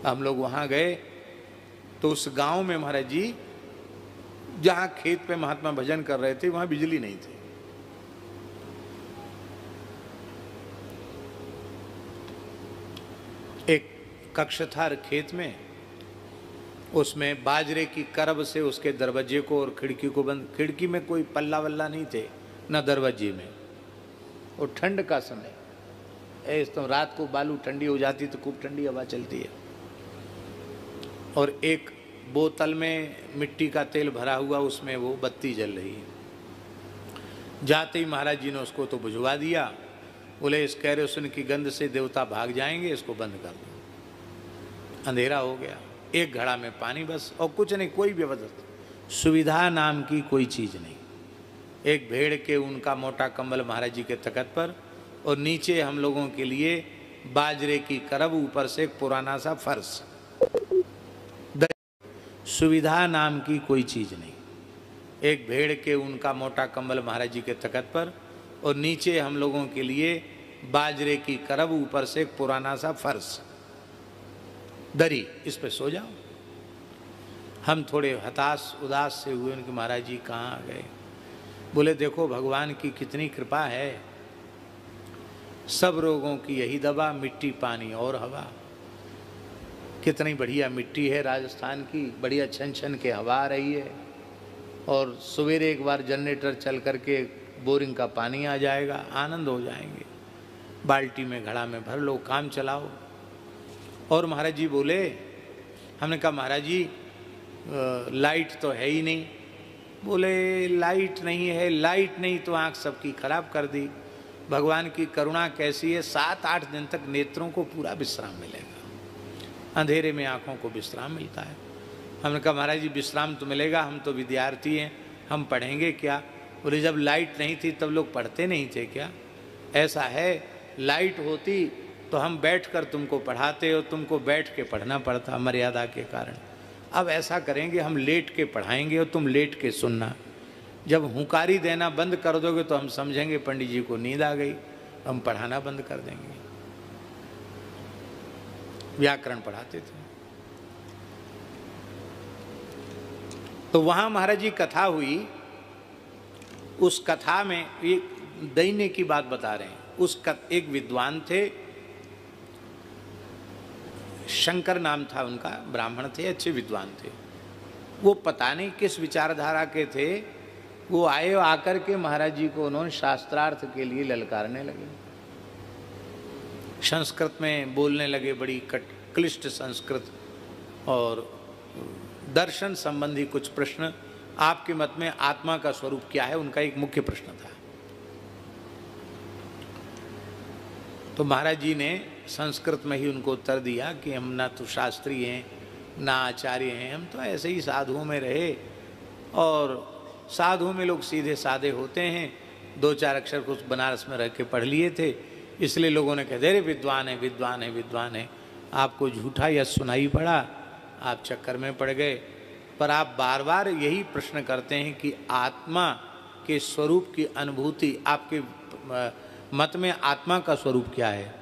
हम लोग वहाँ गए तो उस गांव में महाराज जी जहाँ खेत पे महात्मा भजन कर रहे थे वहाँ बिजली नहीं थी। एक कक्ष था खेत में, उसमें बाजरे की करब से उसके दरवाजे को और खिड़की को बंद, खिड़की में कोई पल्ला वल्ला नहीं थे न दरवाजे में, और ठंड का समय तो रात को बालू ठंडी हो जाती तो खूब ठंडी हवा चलती है, और एक बोतल में मिट्टी का तेल भरा हुआ उसमें वो बत्ती जल रही है। जाते ही महाराज जी ने उसको तो बुझवा दिया, बोले इस कैरोसिन की गंध से देवता भाग जाएंगे, इसको बंद कर दो। अंधेरा हो गया, एक घड़ा में पानी बस, और कुछ नहीं, कोई व्यवस्था सुविधा नाम की कोई चीज़ नहीं। एक भेड़ के उनका मोटा कंबल महाराज जी के तखत पर, और नीचे हम लोगों के लिए बाजरे की करब, ऊपर से एक पुराना सा फर्श। सुविधा नाम की कोई चीज़ नहीं। एक भेड़ के उनका मोटा कंबल महाराज जी के तखत पर, और नीचे हम लोगों के लिए बाजरे की करब, ऊपर से एक पुराना सा फर्श, दरी, इस पे सो जाओ। हम थोड़े हताश उदास से हुए, उनके महाराज जी कहाँ आ गए? बोले देखो भगवान की कितनी कृपा है, सब रोगों की यही दवा, मिट्टी पानी और हवा। कितनी बढ़िया मिट्टी है राजस्थान की, बढ़िया छन छन के हवा आ रही है, और सवेरे एक बार जनरेटर चल करके बोरिंग का पानी आ जाएगा, आनंद हो जाएंगे। बाल्टी में घड़ा में भर लो, काम चलाओ। और महाराज जी बोले, हमने कहा महाराज जी लाइट तो है ही नहीं। बोले लाइट नहीं है, लाइट नहीं तो आँख सबकी खराब कर दी। भगवान की करुणा कैसी है, 7-8 दिन तक नेत्रों को पूरा विश्राम मिलेगा, अंधेरे में आँखों को विश्राम मिलता है। हमने कहा महाराज जी विश्राम तो मिलेगा, हम तो विद्यार्थी हैं, हम पढ़ेंगे क्या? बोले जब लाइट नहीं थी तब लोग पढ़ते नहीं थे क्या? ऐसा है, लाइट होती तो हम बैठकर तुमको पढ़ाते, और तुमको बैठ के पढ़ना पड़ता मर्यादा के कारण। अब ऐसा करेंगे, हम लेट के पढ़ाएंगे और तुम लेट के सुनना। जब हुंकारी देना बंद कर दोगे तो हम समझेंगे पंडित जी को नींद आ गई, हम पढ़ाना बंद कर देंगे। व्याकरण पढ़ाते थे। तो वहां महाराज जी कथा हुई, उस कथा में एक दैन्य की बात बता रहे हैं। एक विद्वान थे, शंकर नाम था उनका, ब्राह्मण थे, अच्छे विद्वान थे। वो पता नहीं किस विचारधारा के थे, वो आए, आकर के महाराज जी को उन्होंने शास्त्रार्थ के लिए ललकारने लगे, संस्कृत में बोलने लगे, बड़ी क्लिष्ट संस्कृत, और दर्शन संबंधी कुछ प्रश्न। आपके मत में आत्मा का स्वरूप क्या है, उनका एक मुख्य प्रश्न था। तो महाराज जी ने संस्कृत में ही उनको उत्तर दिया कि हम ना तो शास्त्री हैं ना आचार्य हैं, हम तो ऐसे ही साधुओं में रहे, और साधुओं में लोग सीधे साधे होते हैं, 2-4 अक्षर कुछ बनारस में रह के पढ़ लिए थे, इसलिए लोगों ने कह दे विद्वान है विद्वान है विद्वान है। आपको झूठा या सुनाई पड़ा, आप चक्कर में पड़ गए। पर आप बार बार यही प्रश्न करते हैं कि आत्मा के स्वरूप की अनुभूति, आपके मत में आत्मा का स्वरूप क्या है?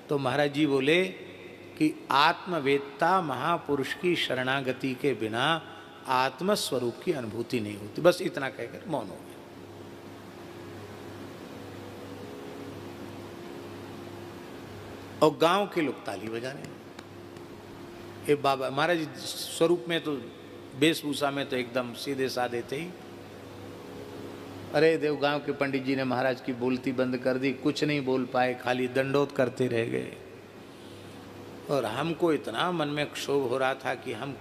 तो महाराज जी बोले कि आत्मवेत्ता महापुरुष की शरणागति के बिना आत्मस्वरूप की अनुभूति नहीं होती। बस इतना कहकर मौन हो गए। और गांव के लोग ताली बजाने लगे। बाबा महाराज स्वरूप में तो, वेशभूषा में तो एकदम सीधे साधे थे ही। अरे देव, गांव के पंडित जी ने महाराज की बोलती बंद कर दी, कुछ नहीं बोल पाए, खाली दंडोत करते रह गए। और हमको इतना मन में क्षोभ हो रहा था कि हम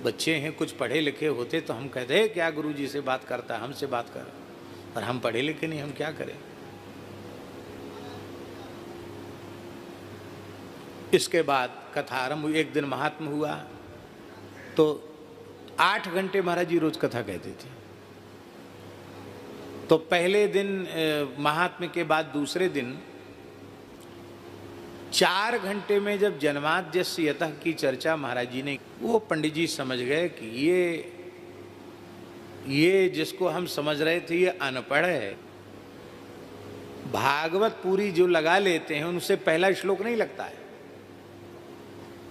बच्चे हैं, कुछ पढ़े लिखे होते तो हम कहते हैं क्या गुरुजी से बात करता, हमसे बात कर, पर हम पढ़े लिखे नहीं, हम क्या करें? इसके बाद कथा आरंभ हुई। एक दिन महात्म हुआ तो 8 घंटे महाराज जी रोज कथा कहते थे। तो पहले दिन महात्म्य के बाद दूसरे दिन 4 घंटे में जब जन्माद्यस्य यतः की चर्चा महाराज जी ने, वो पंडित जी समझ गए कि ये जिसको हम समझ रहे थे ये अनपढ़ है। भागवत पूरी जो लगा लेते हैं उनसे पहला श्लोक नहीं लगता है।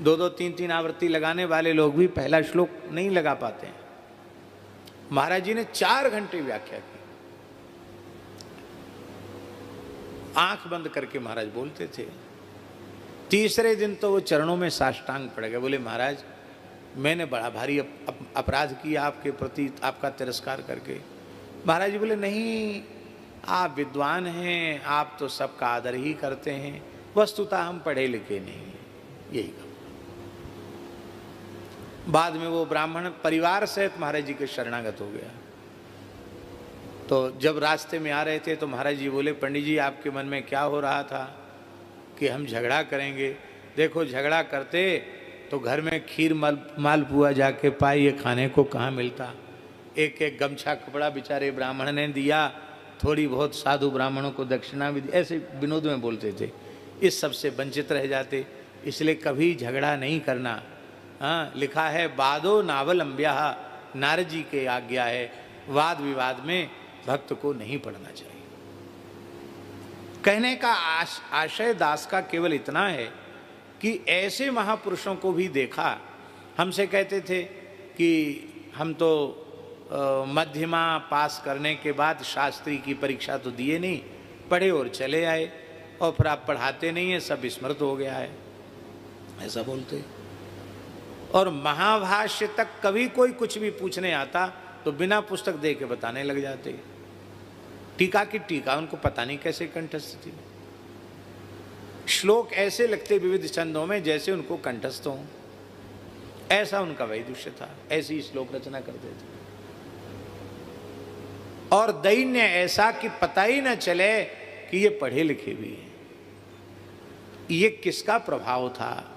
2-2 3-3 आवृत्ति लगाने वाले लोग भी पहला श्लोक नहीं लगा पाते हैं। महाराज जी ने 4 घंटे व्याख्या की। आंख बंद करके महाराज बोलते थे। तीसरे दिन तो वो चरणों में साष्टांग पड़ गए, बोले महाराज मैंने बड़ा भारी अपराध किया आपके प्रति, आपका तिरस्कार करके। महाराज जी बोले नहीं, आप विद्वान हैं, आप तो सबका आदर ही करते हैं, वस्तुतः हम पढ़े लिखे नहीं हैं, यही कहा। बाद में वो ब्राह्मण परिवार सहित महाराज जी के शरणागत हो गया। तो जब रास्ते में आ रहे थे तो महाराज जी बोले पंडित जी आपके मन में क्या हो रहा था कि हम झगड़ा करेंगे? देखो झगड़ा करते तो घर में खीर मालपुआ जाके पाइए खाने को कहाँ मिलता। एक एक गमछा कपड़ा बेचारे ब्राह्मण ने दिया, थोड़ी बहुत साधु ब्राह्मणों को दक्षिणा भी दी, ऐसे विनोद में बोलते थे। इस सब से वंचित रह जाते, इसलिए कभी झगड़ा नहीं करना। हाँ, लिखा है बादो नावलंब्या, नारद जी के आज्ञा है, वाद विवाद में भक्त को नहीं पढ़ना चाहिए। कहने का आशय दास का केवल इतना है कि ऐसे महापुरुषों को भी देखा। हमसे कहते थे कि हम तो मध्यमा पास करने के बाद शास्त्री की परीक्षा तो दिए नहीं, पढ़े और चले आए, और फिर आप पढ़ाते नहीं है, सब विस्मृत हो गया है, ऐसा बोलते। और महाभाष्य तक कभी कोई कुछ भी पूछने आता तो बिना पुस्तक दे के बताने लग जाते। टीका की टीका उनको पता नहीं कैसे कंठस्थ थी। श्लोक ऐसे लगते विविध छंदों में जैसे उनको कंठस्थ हों, ऐसा उनका वैदुष्य था, ऐसी श्लोक रचना करते थे। और दैन्य ऐसा कि पता ही न चले कि ये पढ़े लिखे भी हैं। ये किसका प्रभाव था?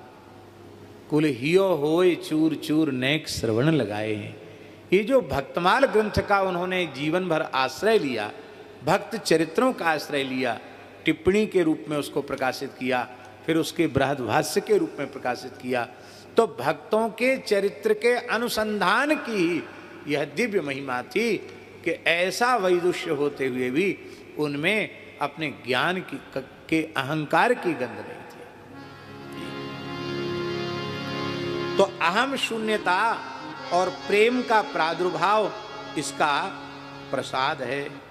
कुल हियो होए चूर चूर नेक श्रवण लगाए हैं। ये जो भक्तमाल ग्रंथ का उन्होंने जीवन भर आश्रय लिया, भक्त चरित्रों का आश्रय लिया, टिप्पणी के रूप में उसको प्रकाशित किया, फिर उसके बृहद्भाष्य के रूप में प्रकाशित किया, तो भक्तों के चरित्र के अनुसंधान की यह दिव्य महिमा थी कि ऐसा वैदुष्य होते हुए भी उनमें अपने ज्ञान के अहंकार की गंध नहीं थी। तो अहम शून्यता और प्रेम का प्रादुर्भाव इसका प्रसाद है।